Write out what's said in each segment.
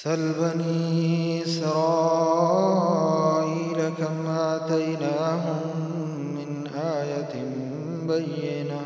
سل بني إسرائيل كم آتيناهم من آية بينة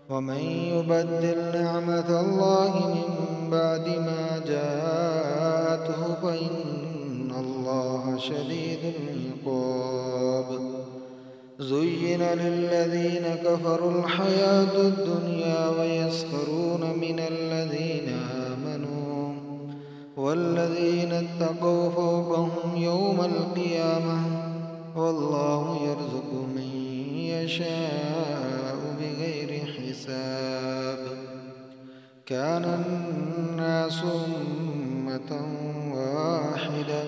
ومن يبدل نعمة الله من بعد ما جاءته فإن الله شديد العقاب. زين للذين كفروا الحياة الدنيا ويسخرون من الذين آمنوا والذين اتقوا فوقهم يوم القيامة والله يرزق من يشاء بغير حساب. كان الناس أمة واحدة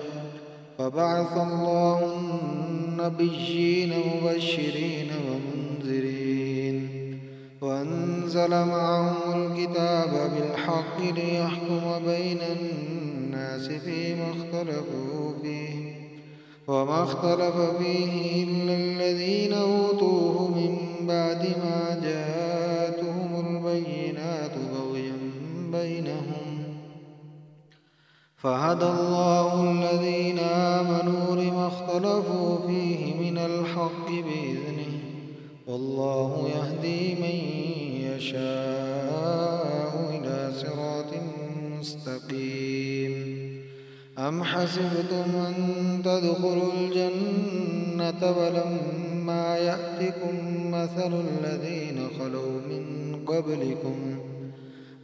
فبعث الله النبيين مبشرين ومنذرين وأنزل معهم الكتاب بالحق ليحكم بين الناس فيما اختلفوا فيه وما اختلف فيه إلا الذين أوتوه من بعد ما جاءتهم البينات بغيا بينهم فهدى الله الذين آمنوا لما اختلفوا فيه من الحق بإذنه والله يهدي من يشاء إلى صراط مستقيم. أم حسبتم أن تدخلوا الجنة ولما يأتكم مثل الذين خلوا من قبلكم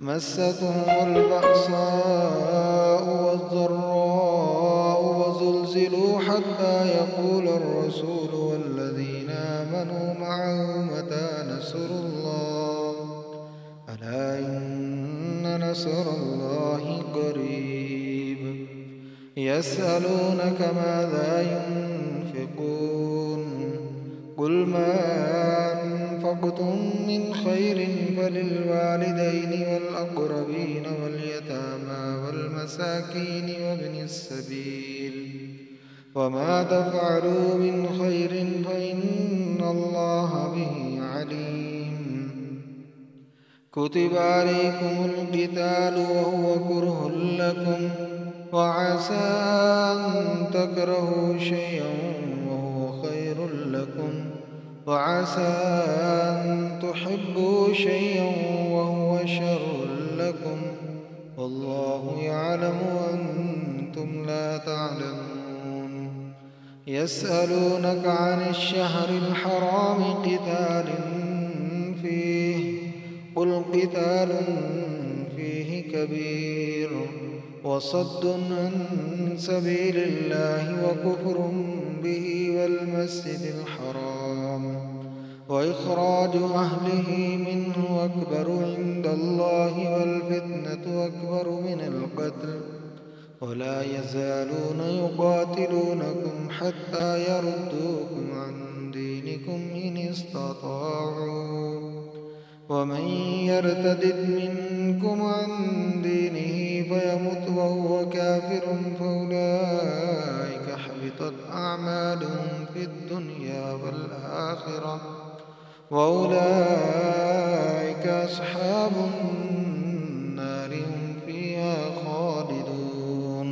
مستهم البأساء والضراء وزلزلوا حتى يقول الرسول والذين آمنوا معه متى نصر الله ألا إن نصر الله قريب. يسألونك ماذا ينفقون قل ما أنفقتم من خير فللوالدين والأقربين واليتامى والمساكين وابن السبيل وما تفعلوا من خير فإن الله به عليم. كتب عليكم القتال وهو كره لكم وعسى أن تكرهوا شيئا وهو خير لكم وعسى أن تحبوا شيئا وهو شر لكم والله يعلم وأنتم لا تعلمون. يسألونك عن الشهر الحرام قتال فيه قل قتال فيه كبير وصد عن سبيل الله وكفر به والمسجد الحرام وإخراج أهله منه أكبر عند الله والفتنة أكبر من القتل ولا يزالون يقاتلونكم حتى يردوكم عن دينكم إن استطاعوا ومن يرتد منكم عن دينه فيمت وهو كافر فأولئك حبطت أعمالهم في الدنيا والآخرة وأولئك أصحاب النار هم فيها خالدون.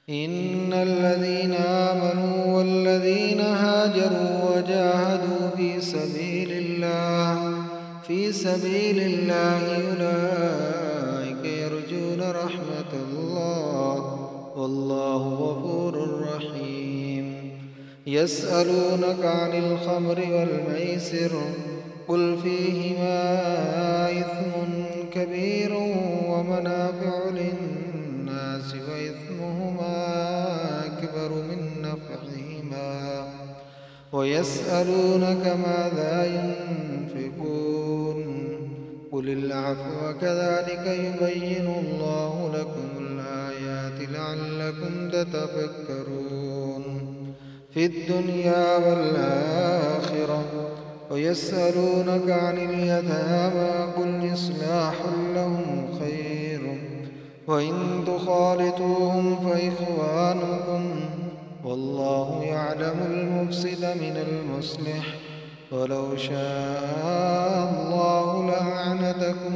إن الذين آمنوا والذين هاجروا وجاهدوا في سبيل الله أولئك يرجون رحمة الله والله غفور رحيم. يسألونك عن الخمر والميسر قل فيهما إثم كبير ومنافع للناس وإثمهما أكبر من نفعهما ويسألونك ماذا ينفقون قل العفو كذلك يبين الله لكم الآيات لعلكم تتفكرون في الدنيا والآخرة. ويسألونك عن اليتامى قل إصلاح لهم خير وإن تخالطوهم فإخوانكم والله يعلم المفسد من المصلح ولو شاء الله لأعنتكم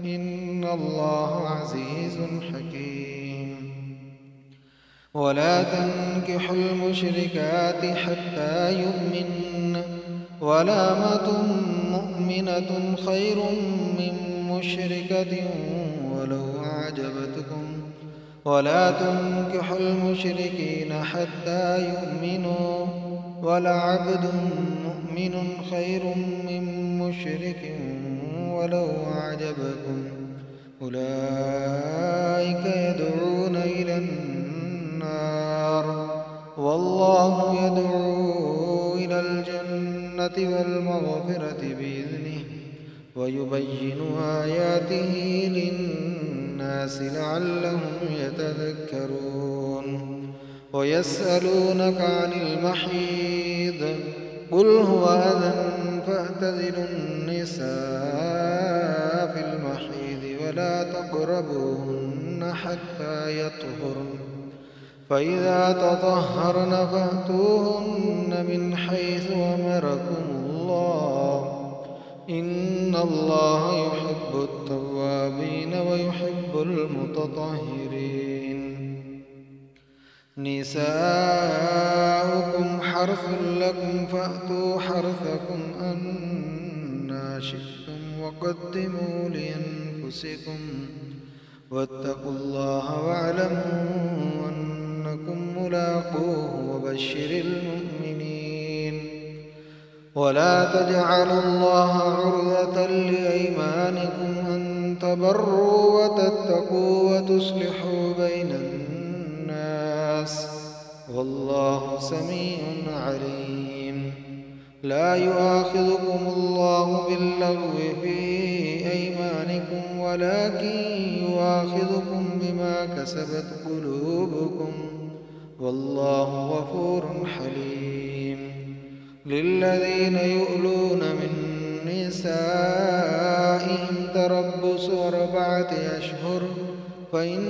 إن الله عزيز حكيم. ولا تنكحوا المشركات حتى يؤمن، ولأمة مؤمنة خير من مشركة ولو أعجبتكم. ولا تنكحوا المشركين حتى يؤمنوا، ولعبد مؤمن خير من مشرك ولو أعجبكم. أولئك يدعون إلى النار، والله يدعو إلى الجنة والمغفرة بإذنه، ويبين آياته للناس لعلهم يتذكرون. ويسألونك عن المحيض، قل هو أذى فاعتزلوا النساء في المحيض ولا تقربوهن حتى يطهرن، فإذا تطهرن فأتوهن من حيث أمركم الله، إن الله يحب التوابين ويحب المتطهرين. نساؤكم حرث لكم فأتوا حرثكم أنى شئتم، وقدموا لأنفسكم، واتقوا الله واعلموا أنكم ملاقوه، وبشر المؤمنين. ولا تجعلوا الله عرضة لأيمانكم أن تبروا وتتقوا وتصلحوا بين الناس، والله سميع عليم. لا يؤاخذكم الله باللغو في أيمانكم، ولكن يؤاخذكم بما كسبت قلوبكم، والله غفور حليم. للذين يؤلون من نسائهم تربص 4 أشهر، فإن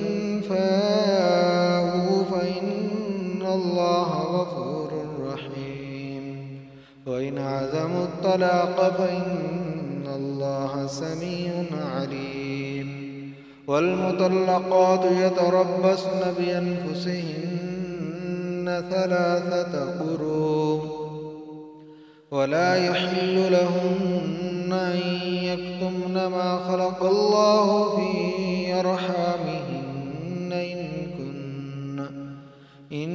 فاءوا فإن الله غفور رحيم. وإن عزموا الطلاق فإن الله سميع عليم. والمطلقات يتربصن بأنفسهن 3 قروء، ولا يحل لهن أن يكتمن ما خلق الله في أرحامهن إن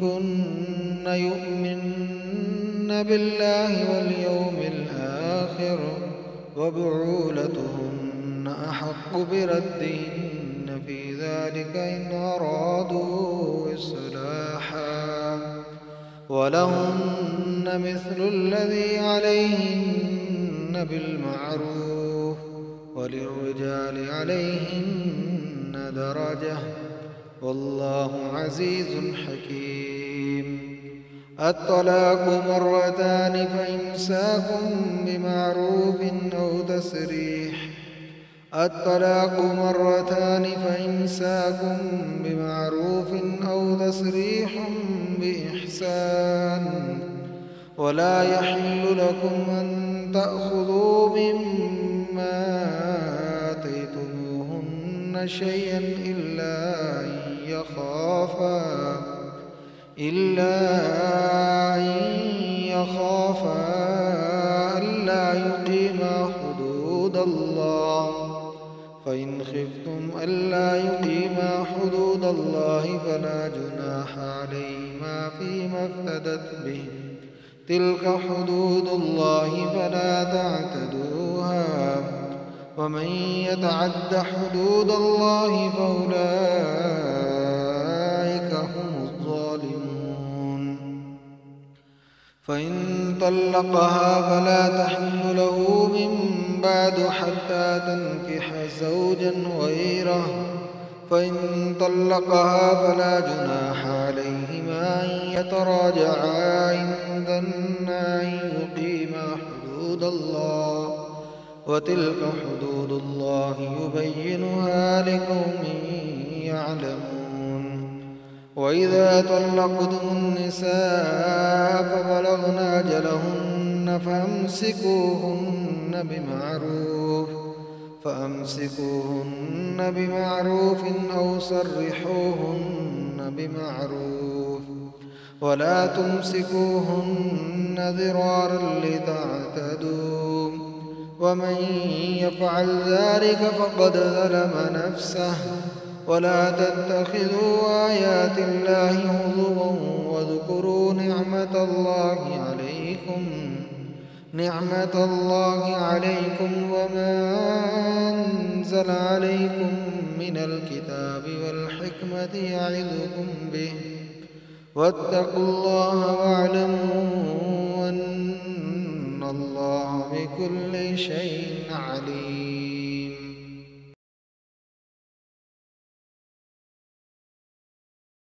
كن يؤمن بالله واليوم الآخر، وبعولتهن أحق بردهن في ذلك إن أرادوا إصلاحا، ولهن مثل الذي عليهن بالمعروف، وللرجال عليهن درجة، والله عزيز حكيم. الطلاق 2 فإمساك بمعروف أو تسريح الطلاق 2 فإمساك بمعروف أو تسريح بإحسان. ولا يحل لكم أن تأخذوا مما آتيتموهن شيئا إلا أن يخافا ألا يقيما حدود الله، فإن خفتم ألا يقيما حدود الله فلا جناح عليهما فيما افتدت به، تلك حدود الله فلا تعتدوها، ومن يتعد حدود الله فأولئك هم الظالمون. فإن طلقها فلا تحل له من بعد حتى تنكح زوجا غيره، فإن طلقها فلا جناح عليهما أن يتراجعا عند أن يقيما حدود الله، وتلك حدود الله يبينها لقوم يعلمون. وإذا طلقتم النساء فبلغن أجلهن فأمسكوهن فأمسكوهن بمعروف أو سرحوهن بمعروف ولا تمسكوهن ضرارا لتعتدوا ومن يفعل ذلك فقد ظلم نفسه ولا تتخذوا آيات الله هزوا واذكروا نعمة الله عليكم وما أنزل عليكم من الكتاب والحكمة يعظكم به واتقوا الله واعلموا أن الله بكل شيء